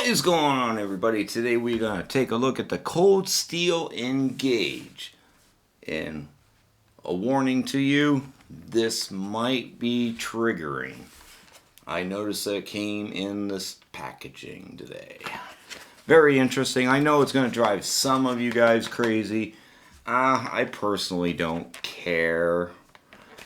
is going on, everybody? Today we're going to take a look at the Cold Steel Engage. And a warning to you, this might be triggering. I noticed that it came in this packaging today. Very interesting. I know it's going to drive some of you guys crazy. I personally don't care.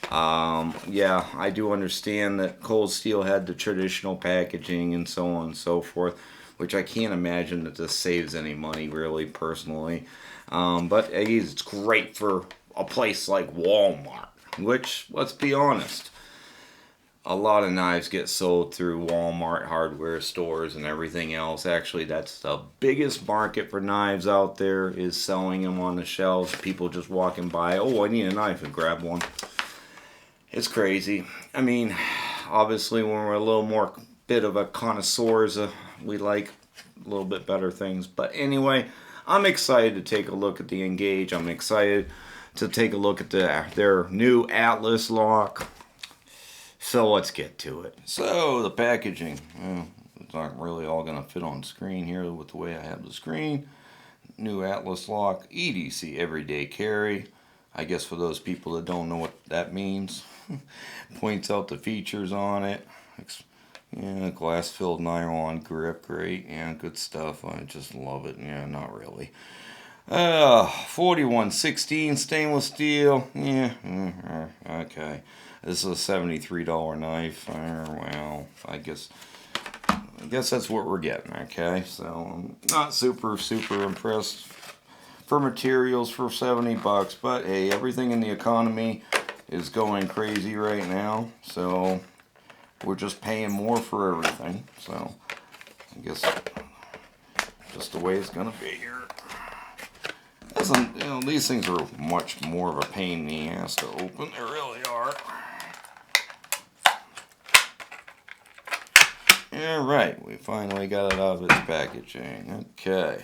Yeah, I do understand that Cold Steel had the traditional packaging and so on and so forth, which I can't imagine that this saves any money, really, personally. But it's great for a place like Walmart, which, let's be honest, a lot of knives get sold through Walmart hardware stores and everything else. Actually, that's the biggest market for knives out there, is selling them on the shelves. People just walking by, oh, I need a knife, and grab one. It's crazy. I mean, obviously when we're a little more bit of a connoisseurs, we like a little bit better things. But anyway, I'm excited to take a look at the Engage. I'm excited to take a look at their new Atlas lock. So let's get to it. So the packaging, it's not really all going to fit on screen here with the way I have the screen. New Atlas lock, EDC, everyday carry. I guess for those people that don't know what that means, points out the features on it. Yeah, glass-filled nylon grip, great. Yeah, good stuff. I just love it. Yeah, not really. 4116 stainless steel. Yeah, okay. This is a $73 knife. Well, I guess that's what we're getting. Okay, so I'm not super impressed for materials for 70 bucks, but hey, everything in the economy is going crazy right now, so we're just paying more for everything. So I guess just the way it's gonna be here. Listen, these things are much more of a pain in the ass to open. They really are. Alright, we finally got it out of its packaging. Okay.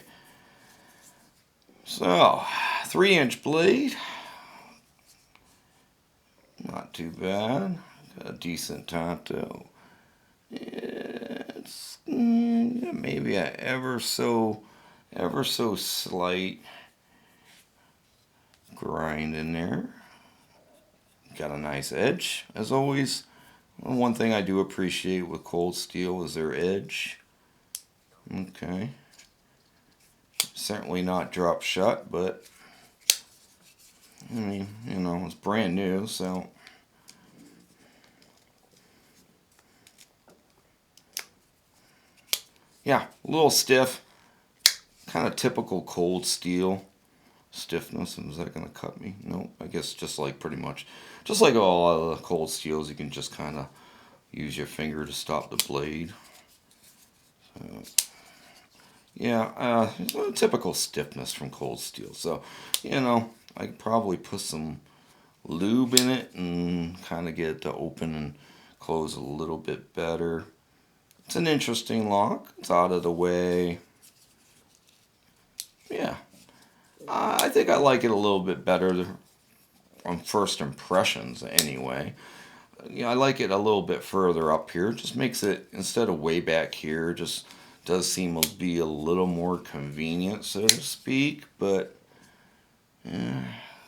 So, 3-inch blade. Not too bad. Got a decent Tanto. It's maybe a ever so slight grind in there. Got a nice edge, as always. One thing I do appreciate with Cold Steel is their edge. Okay. Certainly not drop shut, but I mean, it's brand new, so yeah, a little stiff. Kind of typical Cold Steel stiffness. Is that going to cut me? No, I guess just like pretty much, just like all the Cold Steels, you can just kind of use your finger to stop the blade. So, yeah, typical stiffness from Cold Steel. So, I could probably put some lube in it and kind of get it to open and close a little bit better. It's an interesting lock. It's out of the way. Yeah. I think I like it a little bit better on first impressions anyway. I like it a little bit further up here. It just makes it, instead of way back here, just does seem to be a little more convenient, so to speak. But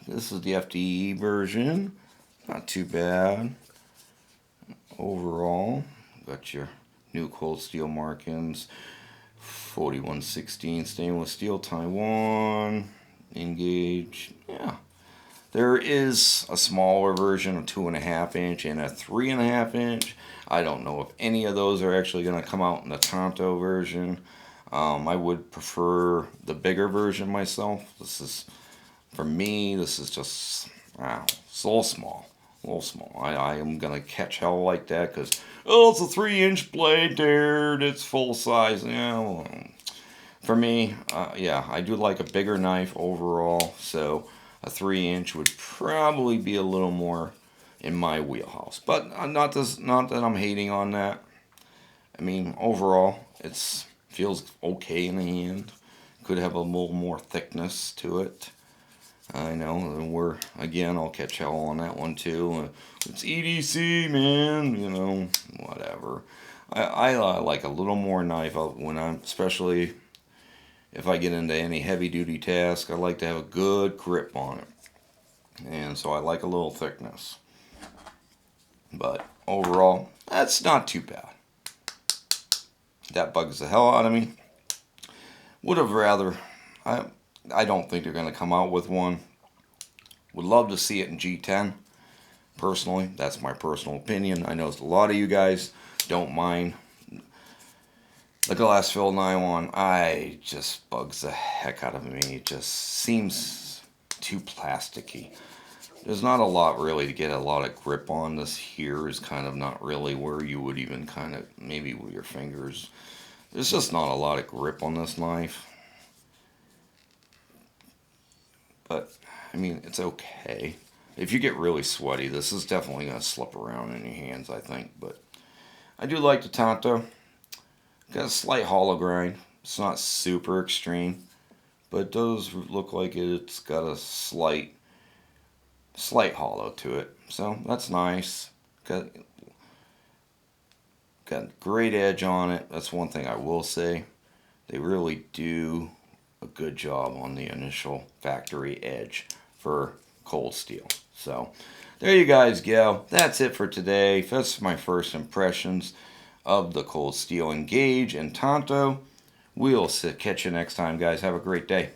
this is the FDE version. Not too bad. Overall, got your new Cold Steel markings. 4116 stainless steel, Taiwan. Engage. Yeah. There is a smaller version, a 2.5 inch and a 3.5 inch. I don't know if any of those are actually going to come out in the Tanto version. I would prefer the bigger version myself. For me, this is just, it's a little small. I am going to catch hell like that because, it's a 3-inch blade there. It's full size. For me, yeah, I do like a bigger knife overall. So a 3-inch would probably be a little more in my wheelhouse. But not that I'm hating on that. I mean, overall, it feels okay in the hand. Could have a little more thickness to it. I know, I'll catch hell on that one too. It's EDC, man, whatever. I like a little more knife when especially if I get into any heavy duty task. I like to have a good grip on it, and so I like a little thickness. But overall, that's not too bad. That bugs the hell out of me. Would have rather. I I don't think they're going to come out with one. Would love to see it in G10. Personally, that's my personal opinion. I know a lot of you guys don't mind the glass filled nylon. I just bugs the heck out of me. It just seems too plasticky. There's not a lot really to get a lot of grip on. This here is kind of not really where you would even kind of, maybe with your fingers. There's just not a lot of grip on this knife. But, I mean, it's okay. If you get really sweaty, this is definitely going to slip around in your hands, I think. But I do like the Tanto. Got a slight hollow grind. It's not super extreme, but it does look like it's got a slight hollow to it. So that's nice. Got great edge on it. That's one thing I will say. They really do a good job on the initial factory edge for cold steel. So there you guys go. That's it for today. That's my first impressions of the cold steel Engage and Tanto. We'll catch you next time, guys. Have a great day.